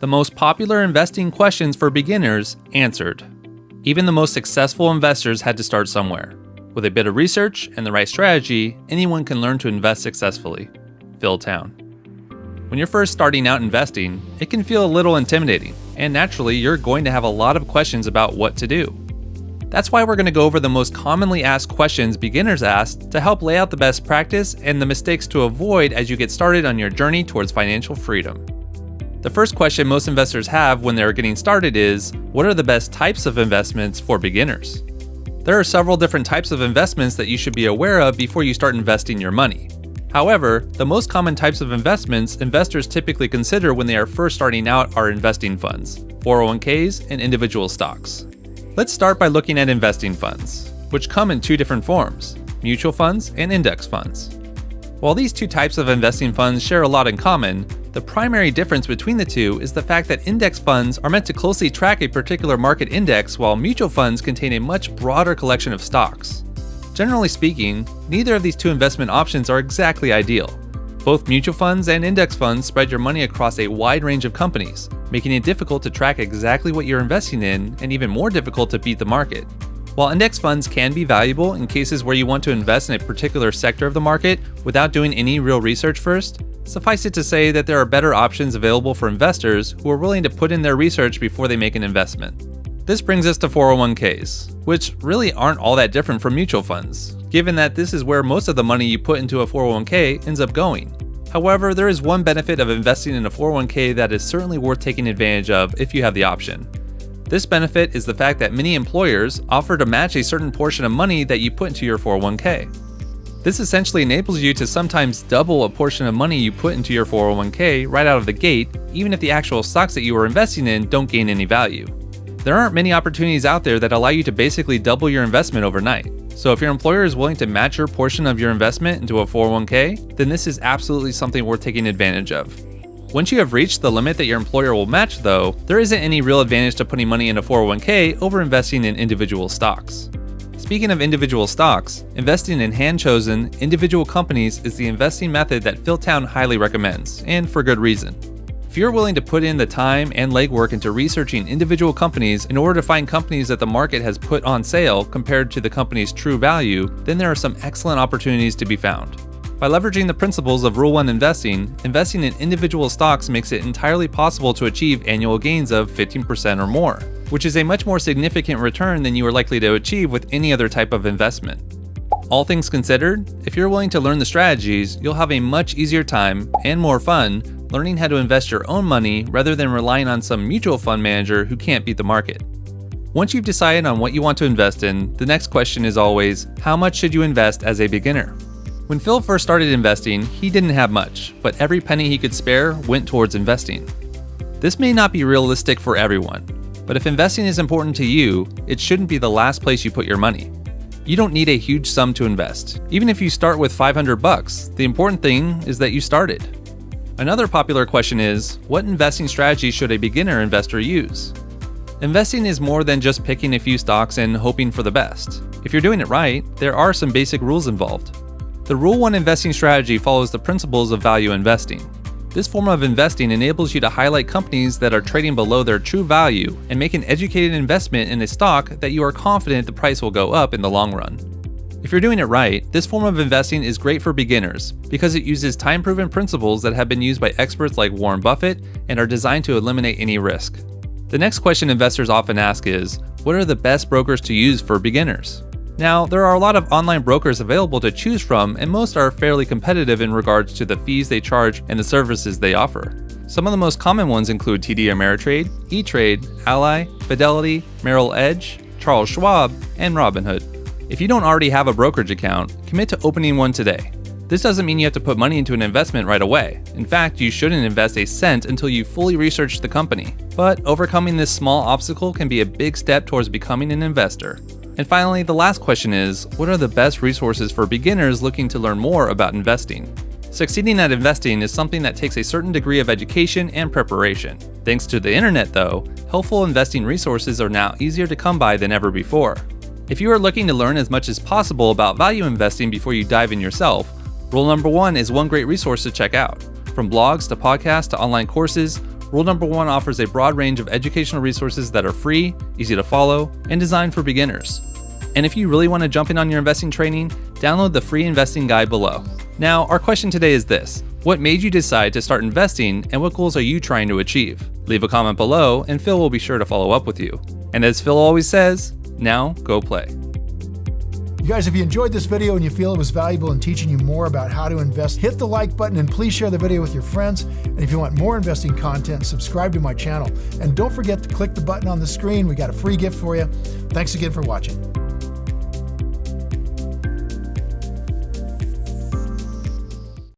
The most popular investing questions for beginners answered. Even the most successful investors had to start somewhere. With a bit of research and the right strategy, anyone can learn to invest successfully. Phil Town. When you're first starting out investing, it can feel a little intimidating, and naturally you're going to have a lot of questions about what to do. That's why we're going to go over the most commonly asked questions beginners ask to help lay out the best practice and the mistakes to avoid as you get started on your journey towards financial freedom. The first question most investors have when they're getting started is, what are the best types of investments for beginners? There are several different types of investments that you should be aware of before you start investing your money. However, the most common types of investments investors typically consider when they are first starting out are investing funds, 401ks, and individual stocks. Let's start by looking at investing funds, which come in two different forms, mutual funds and index funds. While these two types of investing funds share a lot in common, the primary difference between the two is the fact that index funds are meant to closely track a particular market index, while mutual funds contain a much broader collection of stocks. Generally speaking, neither of these two investment options are exactly ideal. Both mutual funds and index funds spread your money across a wide range of companies, making it difficult to track exactly what you're investing in and even more difficult to beat the market. While index funds can be valuable in cases where you want to invest in a particular sector of the market without doing any real research first, suffice it to say that there are better options available for investors who are willing to put in their research before they make an investment. This brings us to 401ks, which really aren't all that different from mutual funds, given that this is where most of the money you put into a 401k ends up going. However, there is one benefit of investing in a 401k that is certainly worth taking advantage of if you have the option. This benefit is the fact that many employers offer to match a certain portion of money that you put into your 401k. This essentially enables you to sometimes double a portion of money you put into your 401k right out of the gate, even if the actual stocks that you are investing in don't gain any value. There aren't many opportunities out there that allow you to basically double your investment overnight. So if your employer is willing to match your portion of your investment into a 401k, then this is absolutely something worth taking advantage of. Once you have reached the limit that your employer will match though, there isn't any real advantage to putting money in a 401k over investing in individual stocks. Speaking of individual stocks, investing in hand-chosen, individual companies is the investing method that Phil Town highly recommends, and for good reason. If you're willing to put in the time and legwork into researching individual companies in order to find companies that the market has put on sale compared to the company's true value, then there are some excellent opportunities to be found. By leveraging the principles of Rule 1 investing, investing in individual stocks makes it entirely possible to achieve annual gains of 15% or more, which is a much more significant return than you are likely to achieve with any other type of investment. All things considered, if you're willing to learn the strategies, you'll have a much easier time and more fun learning how to invest your own money rather than relying on some mutual fund manager who can't beat the market. Once you've decided on what you want to invest in, the next question is always, how much should you invest as a beginner? When Phil first started investing, he didn't have much, but every penny he could spare went towards investing. This may not be realistic for everyone, but if investing is important to you, it shouldn't be the last place you put your money. You don't need a huge sum to invest. Even if you start with $500, the important thing is that you started. Another popular question is, what investing strategy should a beginner investor use? Investing is more than just picking a few stocks and hoping for the best. If you're doing it right, there are some basic rules involved. The Rule 1 investing strategy follows the principles of value investing. This form of investing enables you to highlight companies that are trading below their true value and make an educated investment in a stock that you are confident the price will go up in the long run. If you're doing it right, this form of investing is great for beginners because it uses time-proven principles that have been used by experts like Warren Buffett and are designed to eliminate any risk. The next question investors often ask is, what are the best brokers to use for beginners? Now, there are a lot of online brokers available to choose from, and most are fairly competitive in regards to the fees they charge and the services they offer. Some of the most common ones include TD Ameritrade, E-Trade, Ally, Fidelity, Merrill Edge, Charles Schwab, and Robinhood. If you don't already have a brokerage account, commit to opening one today. This doesn't mean you have to put money into an investment right away. In fact, you shouldn't invest a cent until you fully research the company. But overcoming this small obstacle can be a big step towards becoming an investor. And finally, the last question is, what are the best resources for beginners looking to learn more about investing? Succeeding at investing is something that takes a certain degree of education and preparation. Thanks to the internet though, helpful investing resources are now easier to come by than ever before. If you are looking to learn as much as possible about value investing before you dive in yourself, Rule number 1 is one great resource to check out. From blogs to podcasts to online courses, Rule number 1 offers a broad range of educational resources that are free, easy to follow, and designed for beginners. And if you really want to jump in on your investing training, download the free investing guide below. Now, our question today is this: what made you decide to start investing, and what goals are you trying to achieve? Leave a comment below, and Phil will be sure to follow up with you. And as Phil always says, now go play. You guys, if you enjoyed this video and you feel it was valuable in teaching you more about how to invest, hit the like button and please share the video with your friends. And if you want more investing content, subscribe to my channel. And don't forget to click the button on the screen. We got a free gift for you. Thanks again for watching.